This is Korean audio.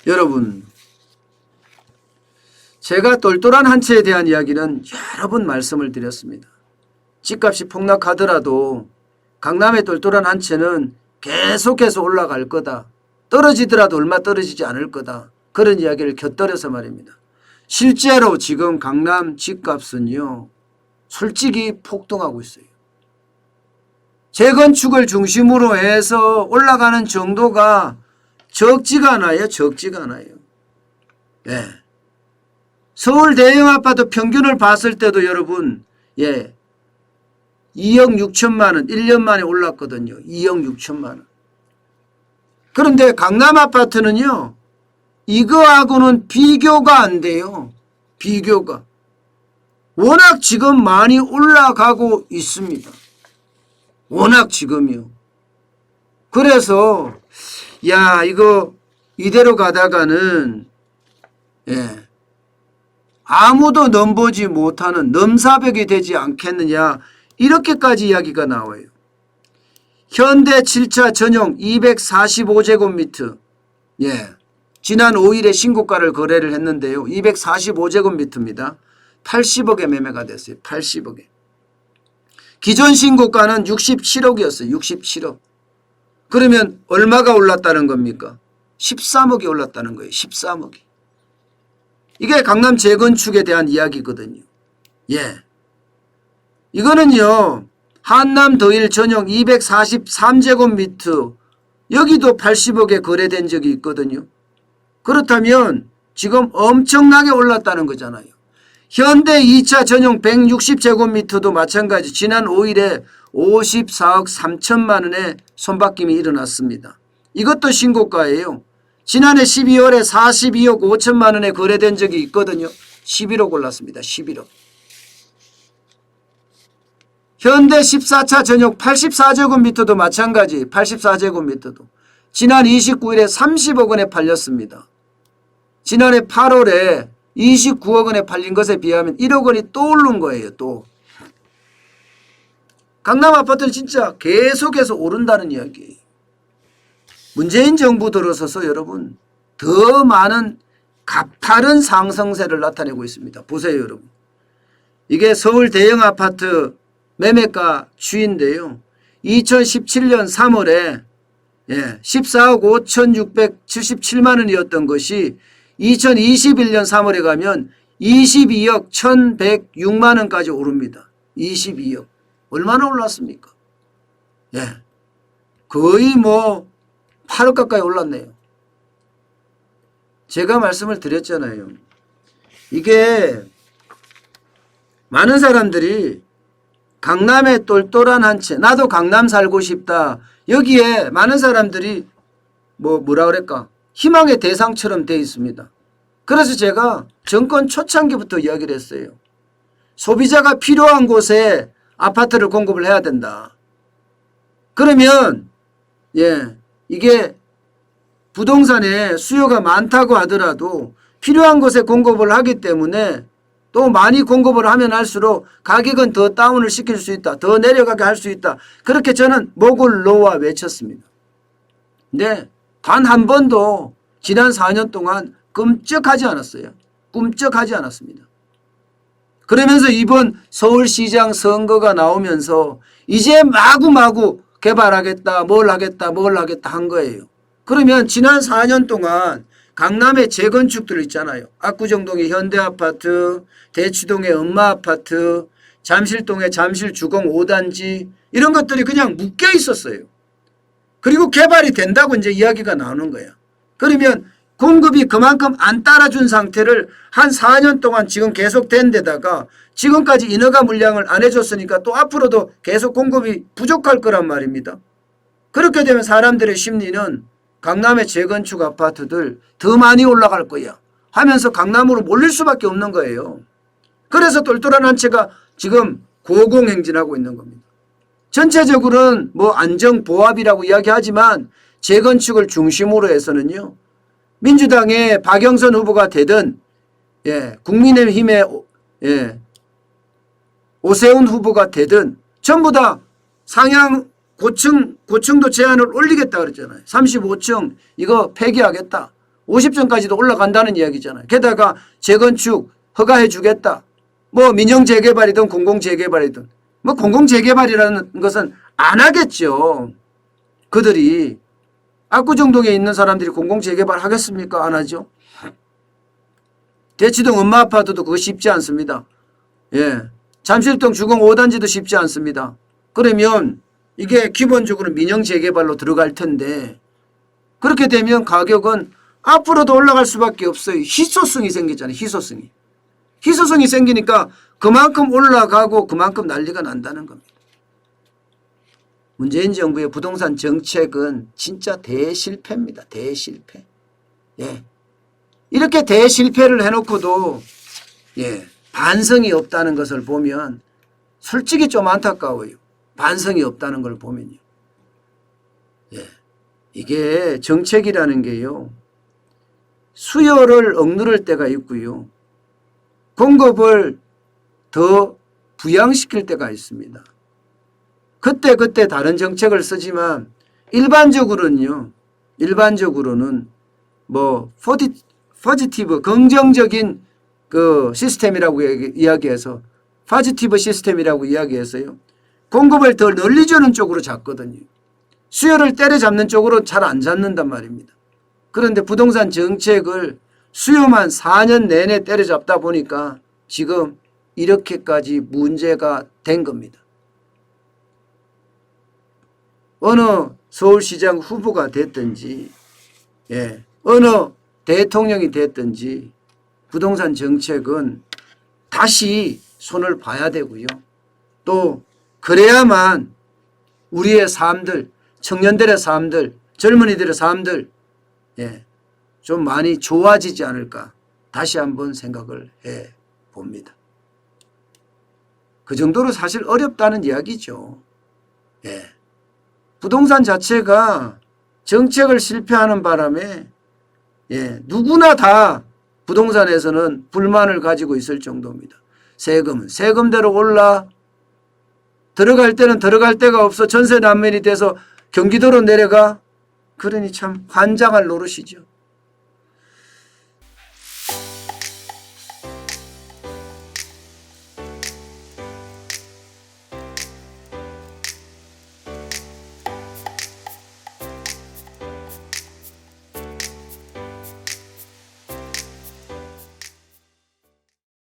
여러분, 제가 똘똘한 한 채에 대한 이야기는 여러 번 말씀을 드렸습니다. 집값이 폭락하더라도 강남의 똘똘한 한 채는 계속해서 올라갈 거다. 떨어지더라도 얼마 떨어지지 않을 거다. 그런 이야기를 곁들여서 말입니다. 실제로 지금 강남 집값은요, 솔직히 폭등하고 있어요. 재건축을 중심으로 해서 올라가는 정도가 적지가 않아요. 적지가 않아요. 예. 서울 대형 아파트 평균을 봤을 때도 여러분, 2억 6천만 원, 1년 만에 올랐거든요. 2억 6천만 원. 그런데 강남 아파트는요, 이거하고는 비교가 안 돼요. 비교가. 워낙 지금 많이 올라가고 있습니다. 워낙 지금요. 그래서 이거 이대로 가다가는 아무도 넘보지 못하는 넘사벽이 되지 않겠느냐, 이렇게까지 이야기가 나와요. 현대 7차 전용 245제곱미터, 지난 5일에 신고가를 거래를 했는데요. 245제곱미터입니다. 80억에 매매가 됐어요. 80억에. 기존 신고가는 67억이었어요. 67억. 그러면 얼마가 올랐다는 겁니까? 13억이 올랐다는 거예요. 13억이. 이게 강남 재건축에 대한 이야기거든요. 이거는요, 한남 더일 전용 243제곱미터, 여기도 80억에 거래된 적이 있거든요. 그렇다면 지금 엄청나게 올랐다는 거잖아요. 현대 2차 전용 160제곱미터도 마찬가지 지난 5일에 54억 3천만 원의 손바뀜이 일어났습니다. 이것도 신고가예요. 지난해 12월에 42억 5천만 원에 거래된 적이 있거든요. 11억 올랐습니다. 11억. 현대 14차 전용 84제곱미터도 마찬가지 84제곱미터도 지난 29일에 30억 원에 팔렸습니다. 지난해 8월에 29억 원에 팔린 것에 비하면 1억 원이 또 오른 거예요. 또. 강남 아파트는 진짜 계속해서 오른다는 이야기예요. 문재인 정부 들어서서 여러분 더 많은 가파른 상승세를 나타내고 있습니다. 보세요 여러분. 이게 서울 대형 아파트 매매가 추이인데요. 2017년 3월에 14억 5,677만 원이었던 것이 2021년 3월에 가면 22억 1,106만 원까지 오릅니다. 22억. 얼마나 올랐습니까? 거의 8억 가까이 올랐네요. 제가 말씀을 드렸잖아요. 이게 많은 사람들이 강남의 똘똘한 한 채, 나도 강남 살고 싶다. 여기에 많은 사람들이 뭐라 그럴까? 희망의 대상처럼 되어 있습니다. 그래서 제가 정권 초창기부터 이야기를 했어요. 소비자가 필요한 곳에 아파트를 공급을 해야 된다. 그러면 이게 부동산에 수요가 많다고 하더라도 필요한 곳에 공급을 하기 때문에 또 많이 공급을 하면 할수록 가격은 더 다운을 시킬 수 있다. 더 내려가게 할 수 있다. 그렇게 저는 목을 놓아 외쳤습니다. 근데 단 한 번도 지난 4년 동안 꿈쩍하지 않았어요. 꿈쩍하지 않았습니다. 그러면서 이번 서울시장 선거가 나오면서 이제 마구마구 개발하겠다, 뭘 하겠다 한 거예요. 그러면 지난 4년 동안 강남의 재건축들 있잖아요. 압구정동의 현대아파트, 대치동의 엄마아파트, 잠실동의 잠실주공 5단지 이런 것들이 그냥 묶여 있었어요. 그리고 개발이 된다고 이제 이야기가 나오는 거예요. 그러면 공급이 그만큼 안 따라준 상태를 한 4년 동안 지금 계속 된 데다가 지금까지 인허가 물량을 안 해줬으니까 또 앞으로도 계속 공급이 부족할 거란 말입니다. 그렇게 되면 사람들의 심리는 강남의 재건축 아파트들 더 많이 올라갈 거야 하면서 강남으로 몰릴 수밖에 없는 거예요. 그래서 똘똘한 한 채가 지금 고공행진하고 있는 겁니다. 전체적으로는 안정보합이라고 이야기하지만 재건축을 중심으로 해서는요. 민주당의 박영선 후보가 되든 국민의힘의 오세훈 후보가 되든 전부 다 상향 고층도 제한을 올리겠다 그랬잖아요. 35층 이거 폐기하겠다. 50점까지도 올라간다는 이야기잖아요. 게다가 재건축 허가해 주겠다. 뭐 민영 재개발이든 공공 재개발이든 뭐 공공 재개발이라는 것은 안 하겠죠. 그들이 압구정동에 있는 사람들이 공공 재개발 하겠습니까? 안 하죠. 대치동 엄마 아파트도 그거 쉽지 않습니다. 예. 잠실동 주공 5단지도 쉽지 않습니다. 그러면 이게 기본적으로 민영 재개발로 들어갈 텐데 그렇게 되면 가격은 앞으로도 올라갈 수밖에 없어요. 희소성이 생기잖아요. 희소성이. 희소성이 생기니까 그만큼 올라가고 그만큼 난리가 난다는 겁니다. 문재인 정부의 부동산 정책은 진짜 대실패입니다. 대실패. 예. 이렇게 대실패를 해놓고도 예. 반성이 없다는 것을 보면 솔직히 좀 안타까워요. 반성이 없다는 걸 보면요. 예. 이게 정책이라는 게요. 수요를 억누를 때가 있고요. 공급을 더 부양시킬 때가 있습니다. 그때 다른 정책을 쓰지만 일반적으로는 뭐 포지티브 긍정적인 그 시스템이라고 이야기해서 포지티브 시스템이라고 이야기해서요. 공급을 더 널리 주는 쪽으로 잡거든요. 수요를 때려잡는 쪽으로 잘 안 잡는단 말입니다. 그런데 부동산 정책을 수요만 4년 내내 때려잡다 보니까 지금 이렇게까지 문제가 된 겁니다. 어느 서울시장 후보가 됐든지 예, 어느 대통령이 됐든지 부동산 정책은 다시 손을 봐야 되고요. 또 그래야만 우리의 삶들, 청년들의 삶들, 젊은이들의 삶들 예, 좀 많이 좋아지지 않을까 다시 한번 생각을 해 봅니다. 그 정도로 사실 어렵다는 이야기죠. 예. 부동산 자체가 정책을 실패하는 바람에 예, 누구나 다 부동산에서는 불만을 가지고 있을 정도입니다. 세금은 세금대로 올라 들어갈 때는 들어갈 데가 없어 전세 난민이 돼서 경기도로 내려가 그러니 참 환장할 노릇이죠.